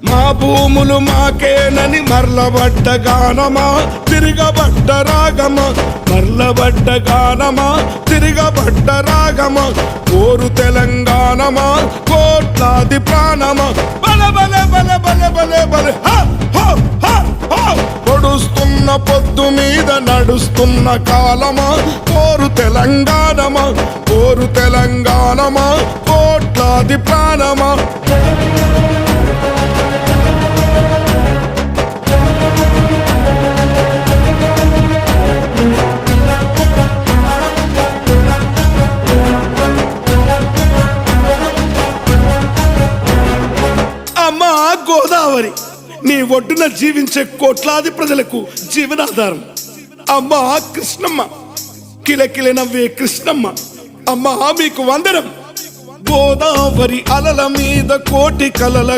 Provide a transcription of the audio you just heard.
మా భూములు మాకేనని మరలబడ్డ గానమా తిరగబడ్డ రాగమా, మరలబడ్డ గానమా తిరగబడ్డ రాగమా, కోరు తెలంగాణమా కోట్లాది ప్రాణమా, బల బల బల బల బల బల పొడుస్తున్న పొద్దు మీద నడుస్తున్న కాలమా, కోరు తెలంగాణమా కోరు తెలంగాణమా కోట్లాది ప్రాణమా. అమ్మా గోదావరి, నీ ఒడ్డున జీవించే కోట్లాది ప్రజలకు జీవనాధారం. అమ్మా కృష్ణమ్మ, కిలకిల నవ్వే కృష్ణమ్మ, అమ్మా మీకు వందనం. గోదావరి అలల మీద కోటి కలల